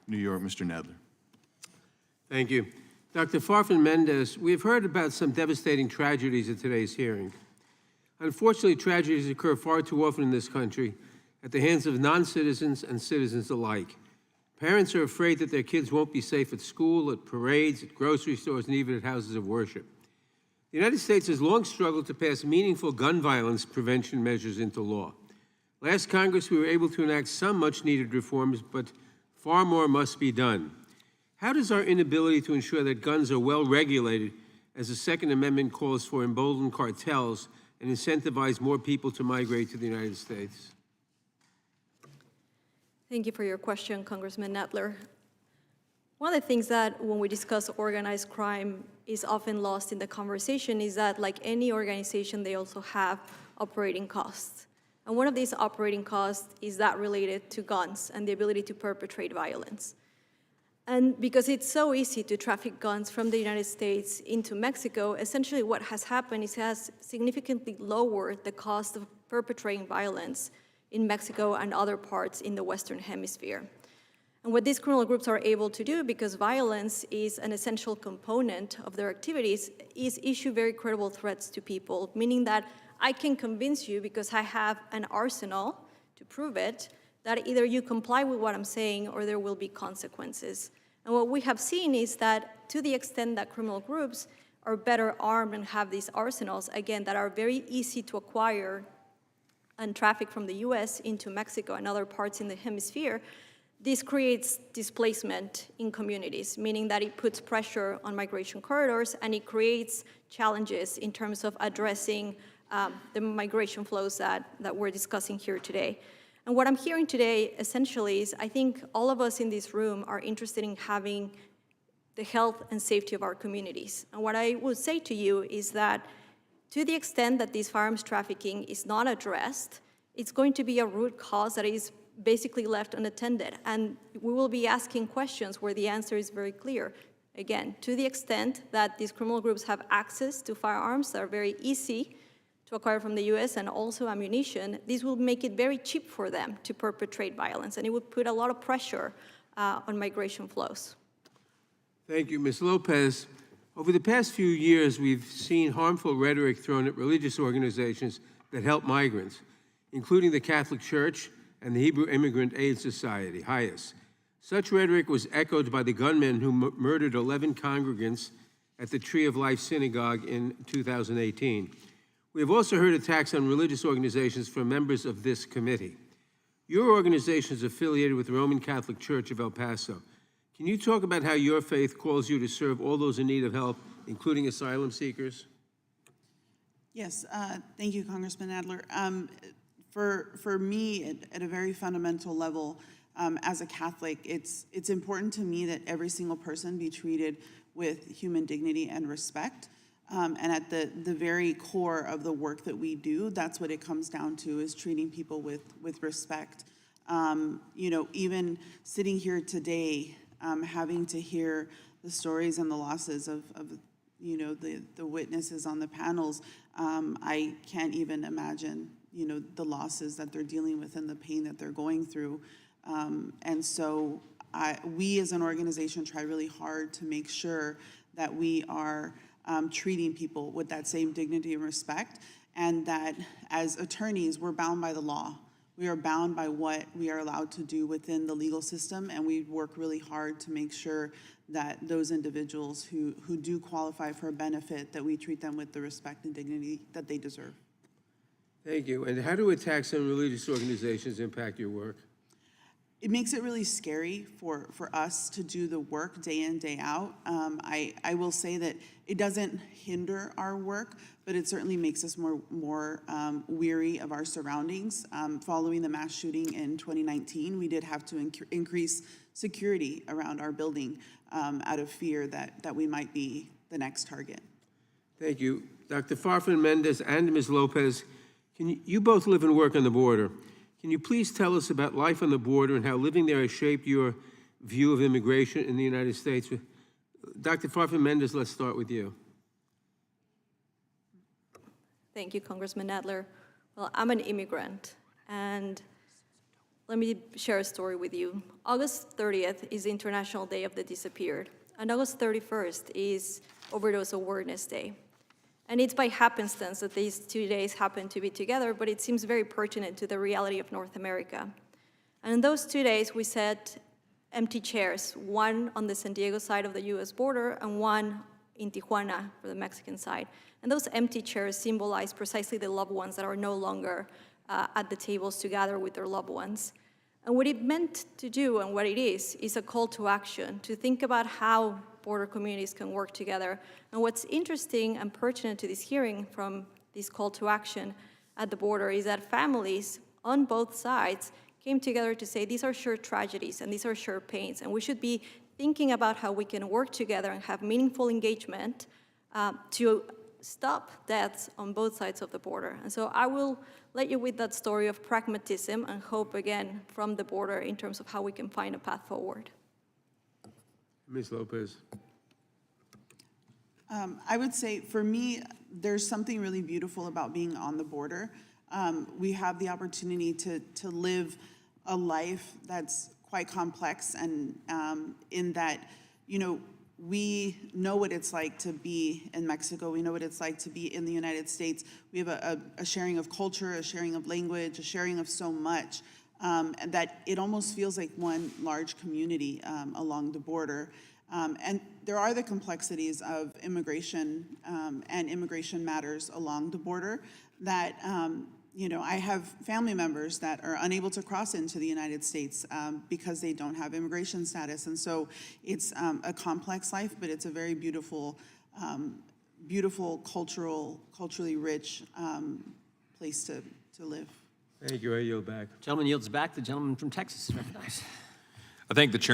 New York, Mr. Nadler. Thank you. Dr. Farfan-Mendez, we've heard about some devastating tragedies at today's hearing. Unfortunately, tragedies occur far too often in this country at the hands of non-citizens and citizens alike. Parents are afraid that their kids won't be safe at school, at parades, at grocery stores, and even at houses of worship. The United States has long struggled to pass meaningful gun violence prevention measures into law. Last Congress, we were able to enact some much-needed reforms, but far more must be done. How does our inability to ensure that guns are well regulated, as the Second Amendment calls for, embolden cartels and incentivize more people to migrate to the United States? Thank you for your question, Congressman Nadler. One of the things that when we discuss organized crime is often lost in the conversation is that, like any organization, they also have operating costs. And one of these operating costs is that related to guns and the ability to perpetrate violence. And because it's so easy to traffic guns from the United States into Mexico, essentially what has happened is it has significantly lowered the cost of perpetrating violence in Mexico and other parts in the Western Hemisphere. And what these criminal groups are able to do, because violence is an essential component of their activities, is issue very credible threats to people, meaning that I can convince you, because I have an arsenal to prove it, that either you comply with what I'm saying or there will be consequences. And what we have seen is that to the extent that criminal groups are better armed and have these arsenals, again, that are very easy to acquire and traffic from the US into Mexico and other parts in the hemisphere, this creates displacement in communities, meaning that it puts pressure on migration corridors and it creates challenges in terms of addressing the migration flows that we're discussing here today. And what I'm hearing today essentially is I think all of us in this room are interested in having the health and safety of our communities. And what I would say to you is that to the extent that this firearms trafficking is not addressed, it's going to be a root cause that is basically left unattended. And we will be asking questions where the answer is very clear. Again, to the extent that these criminal groups have access to firearms that are very easy to acquire from the US and also ammunition, this will make it very cheap for them to perpetrate violence, and it would put a lot of pressure on migration flows. Thank you. Ms. Lopez, over the past few years, we've seen harmful rhetoric thrown at religious organizations that help migrants, including the Catholic Church and the Hebrew Immigrant Aid Society, HIAS. Such rhetoric was echoed by the gunmen who murdered 11 congregants at the Tree of Life Synagogue in 2018. We have also heard attacks on religious organizations from members of this committee. Your organization is affiliated with the Roman Catholic Church of El Paso. Can you talk about how your faith calls you to serve all those in need of help, including asylum seekers? Yes, thank you, Congressman Nadler. For me, at a very fundamental level, as a Catholic, it's important to me that every single person be treated with human dignity and respect. And at the very core of the work that we do, that's what it comes down to, is treating people with respect. You know, even sitting here today, having to hear the stories and the losses of you know, the witnesses on the panels, I can't even imagine, you know, the losses that they're dealing with and the pain that they're going through. And so we as an organization try really hard to make sure that we are treating people with that same dignity and respect, and that as attorneys, we're bound by the law. We are bound by what we are allowed to do within the legal system, and we work really hard to make sure that those individuals who do qualify for a benefit, that we treat them with the respect and dignity that they deserve. Thank you. And how do attacks on religious organizations impact your work? It makes it really scary for us to do the work day in, day out. I will say that it doesn't hinder our work, but it certainly makes us more weary of our surroundings. Following the mass shooting in 2019, we did have to increase security around our building out of fear that we might be the next target. Thank you. Dr. Farfan-Mendez and Ms. Lopez, you both live and work on the border. Can you please tell us about life on the border and how living there has shaped your view of immigration in the United States? Dr. Farfan-Mendez, let's start with you. Thank you, Congressman Nadler. Well, I'm an immigrant, and Let me share a story with you. August 30th is International Day of the Disappeared, and August 31st is Overdose Awareness Day. And it's by happenstance that these 2 days happen to be together, but it seems very pertinent to the reality of North America. And in those 2 days, we set empty chairs, one on the San Diego side of the US border and one in Tijuana for the Mexican side. And those empty chairs symbolize precisely the loved ones that are no longer at the tables to gather with their loved ones. And what it meant to do, and what it is a call to action, to think about how border communities can work together. And what's interesting and pertinent to this hearing from this call to action at the border is that families on both sides came together to say these are shared tragedies and these are shared pains, and we should be thinking about how we can work together and have meaningful engagement to stop deaths on both sides of the border. And so I will let you with that story of pragmatism and hope, again, from the border in terms of how we can find a path forward. Ms. Lopez. I would say, for me, there's something really beautiful about being on the border. We have the opportunity to live a life that's quite complex, and in that, you know, we know what it's like to be in Mexico. We know what it's like to be in the United States. We have a sharing of culture, a sharing of language, a sharing of so much, and that it almost feels like one large community along the border. And there are the complexities of immigration and immigration matters along the border that, you know, I have family members that are unable to cross into the United States because they don't have immigration status. And so it's a complex life, but it's a very beautiful, beautiful, culturally rich place to live. Thank you. I yield back. Gentleman yields back. The gentleman from Texas is recognized. I thank the chair.